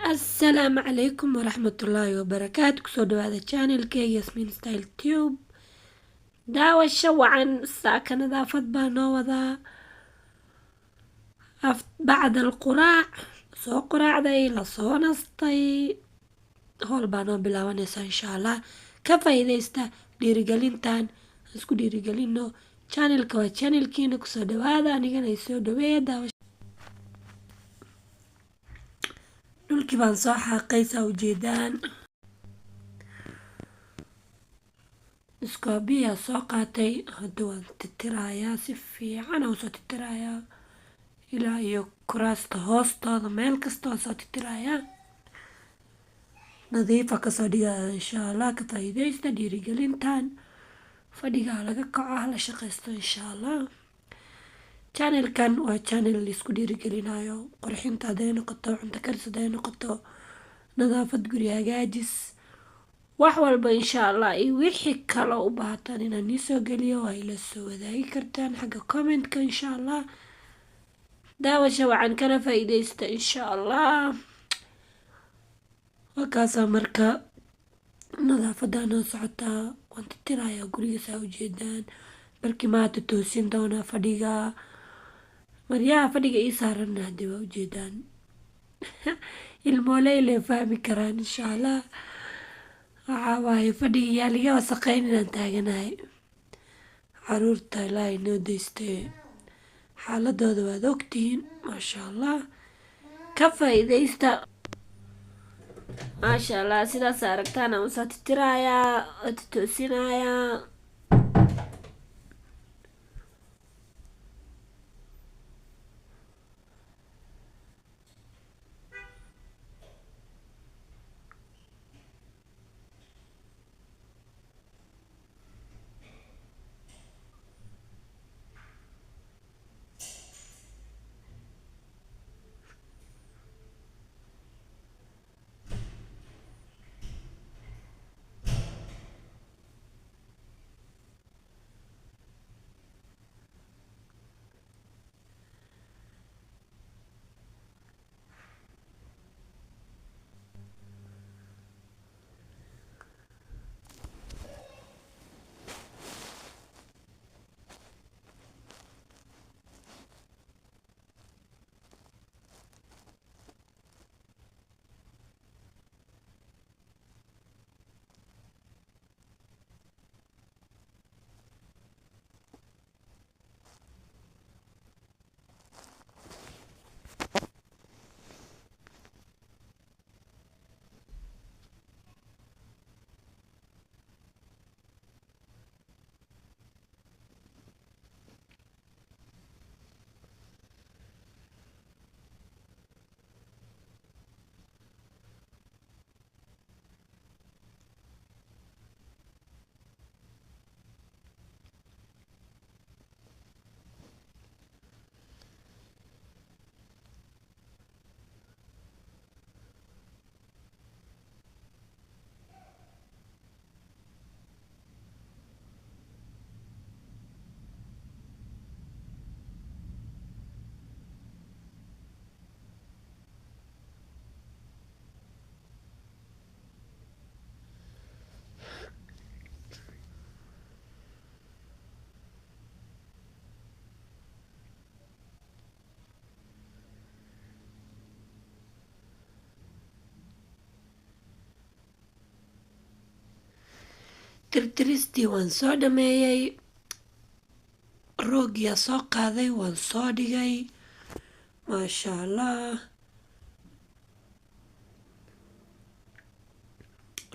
السلام عليكم ورحمة الله وبركاته. كسو هذا channel كي ياسمين ستايل تيوب daawasho wacan. saaka nadaafad baa noo wadaa bacda alquraac. soo quraacday lasoo nastay, howl baa noo bilaabanaysa insha allah. ka faa'iidaysta dhiirigelintan, isku dhiirigelino. channelka waa channelkiina, kusoo dhawaada, anigana isoo dhaweeya. daawasho dhulkii baan soo xaaqaysaa ujeedaan. iskoobiyaa soo qaatay, hadda waan titirayaa, si fiican aan usoo titirayaa ilaa iyo kuraasta hoostooda, meel kasta waan soo titirayaa, nadiifa kasoo dhigaya insha allah. ka faa'iidaysta dhiirigelintan, fadhigaa laga kaco, hala shaqaysto insha allah. channelkan waa channel laisku dhiirigelinayo, qurxinta hadday noqoto, cunto karis hadday noqoto, nadaafad, guri hagaajis, wax walba insha allah. iyo wixii kale u baahatan inaan iisoo geliyo waa ila soo wadaagi kartaan xagga commentka insha allah. daawasho wacan, kana faa'iidaysta insha allah. wakaasaa marka nadaafada noo socotaa, waan titirayaa guriga saa ujeedaan. markii maanta toosin doonaa fadhiga, maryaha fadhiga ii saaranna hadda waa ujeedaan. ilmooley lee fahmi karaan insha allah. waxaa waaye fadhiga yaa laga wasaqeyn inaan taaganahay. caruurta ilaahay noo daystee, xaaladooda waad ogtihiin, maasha allah. ka faa'iidaysta maasha allah. sidaas aragtaan aan usoo titirayaa, toosinayaa. tirtiristii waan soo dhameeyey, roogiyaa soo qaaday, waan soo dhigay, maasha allah.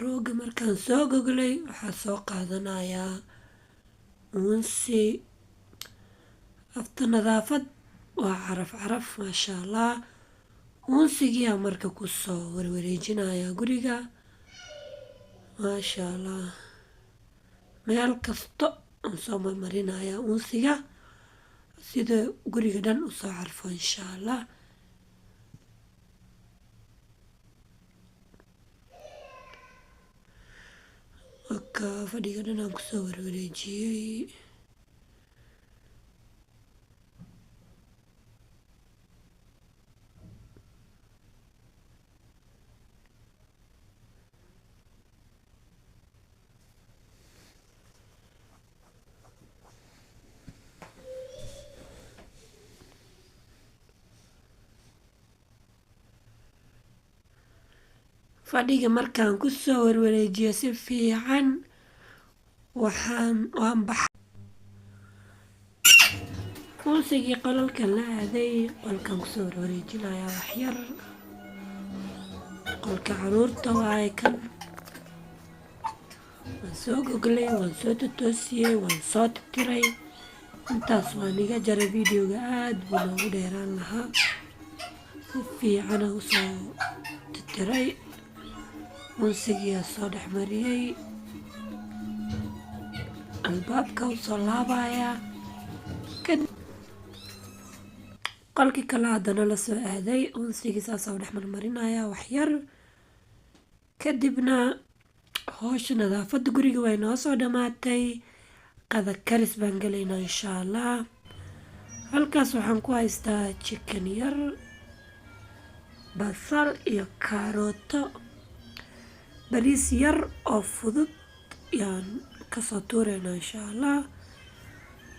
rooga markaan soo goglay, waxaa soo qaadanayaa uunsi. afta nadaafad waa caraf caraf, maasha allah. uunsigiyaa marka kusoo warwareejinayaa guriga, maasha allah. meel kasto aan soo marmarinayaa uunsiga, sida guriga dhan usoo carfo insha allah. marka fadhiga dhan aan kusoo warwareejiyey. fadhiga markaan kusoo warwareejiyo si fiican waan baxay unsigii qolalka la aaday. qolkaan kusoo warwareejinayaa waxyar. qolka caruurta waaye kan. waan soo goglay, waan soo totoosiyey, waan soo tirtiray. intaas waan iga jaray videoga, aad buu noogu dheeraan lahaa. si fiicana usoo tirtiray. unsigiyaa soo dhexmariyey. albaabka usoo laabayaa. qolkii kale haddana lasoo aaday. unsigii saasaa u dhex marmarinayaa waxyar. kadibna howsha nadaafada guriga way noo soo dhamaatay. qada karis baan gelaynaa insha allah. halkaas waxaan ku haystaa chicken yar, basal iyo kaarooto, bariis yar oo fudud yaan kasoo tuuraynaa insha allah.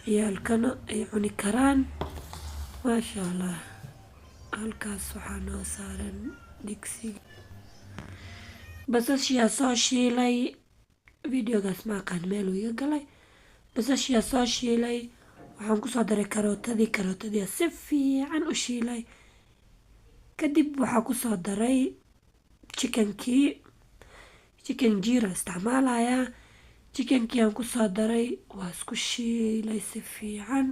ciyaalkana ay cuni karaan. maasha allah. halkaas waxaa noo saaran digsi. basashiyaa soo shiilay. videogaas ma aqaan meeluu iga galay. basashiyaa soo shiilay. waxaan kusoo daray karootadii si fiican u shiilay. kadib waxaa kusoo daray chickenkii. chicken jira isticmaalayaa. chickenkii aan kusoo daray, waa isku shiilay si fiican.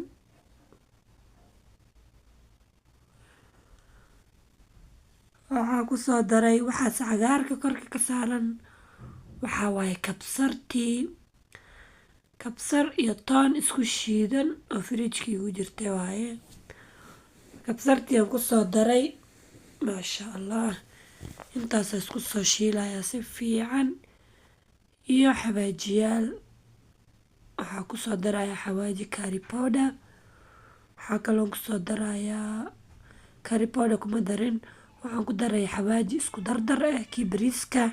waxaa kusoo daray waxaas cagaarka korka ka saaran waxaa waaye kabsar iyo toon isku shiidan oo firijkii ugu jirtay waaye. kabsartii aan kusoo daray. maasha allah. intaasa isku soo shiilayaa si fiican. iyo xawaajiyaal. waxaa kusoo darayaa xawaaji curry powder. waxaa kaloo kusoo darayaa curry powder kuma darin. waxaan ku daraya xawaaji isku dardar kii bariiska.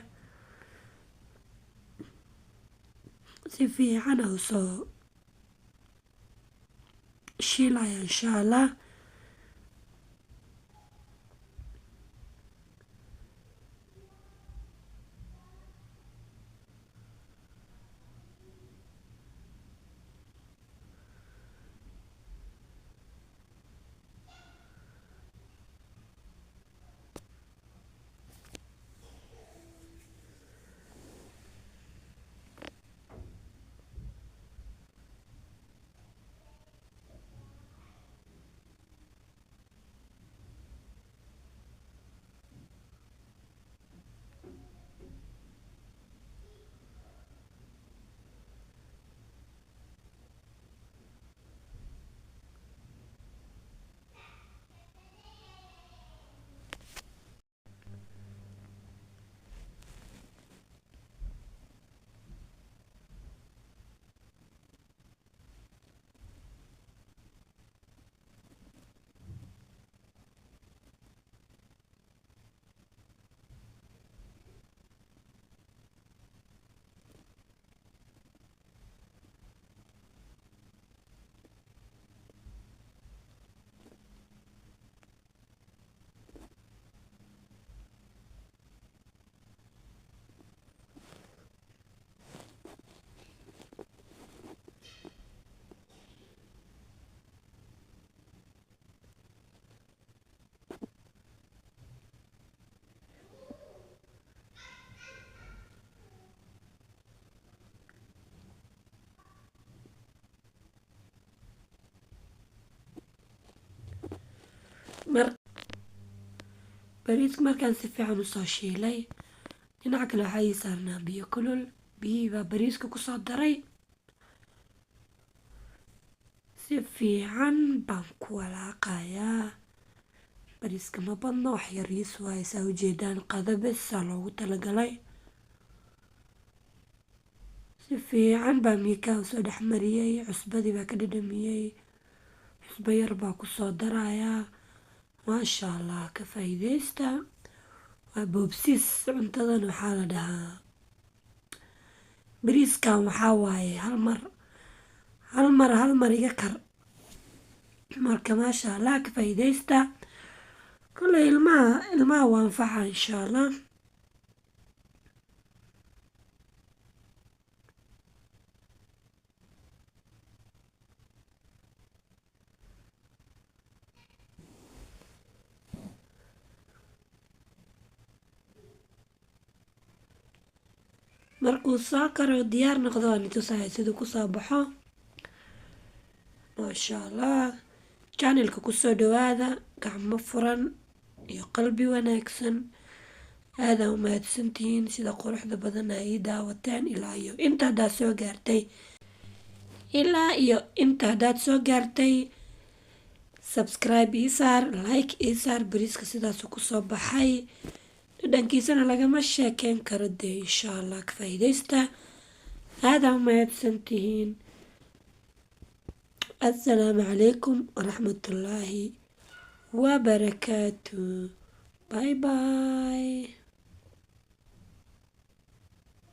si fiican aan usoo shiilaya insha allah. bariiska markaan si fiican usoo shiilay. dhinaca kale waxaa ii saarnaa biyo kulul. biyihii baa bariiska kusoo daray. si fiican baan ku walaaqayaa. bariiska ma badno, wax yariis waaye. saa ujeedaan qada besaa loogu talagalay. si fiican baa miikaa usoo dhexmariyey. cusbadii baa ka dhadhamiyey. cusbo yar baa kusoo darayaa. maasha allah. ka faa'iideysta. waa boobsiis. cuntadan waxaa la dhahaa bariiskan waxaa waaye hal mar iga kar. marka maasha allah ka faa'iideysta. kale ilmaha waa anfaca insha allah. markuu soo karo diyaar noqdo waan itusahay siduu kusoo baxo. maasha allah, channelka kusoo dhawaada gacmo furan iyo qalbi wanaagsan. aada u mahadsantihiin sida quruxda badan ay ii daawateen ilaa iyo inta haddaad soo gaartay subscribe ii saar, like ii saar. bariiska sidaasuu kusoo baxay, dhadhankiisana lagama sheekeyn karo dee. insha allah ka faa'iidaysta. aada u mahadsantihiin. assalaamu calaykum waraxmatullaahi wabarakaatu. bye bye.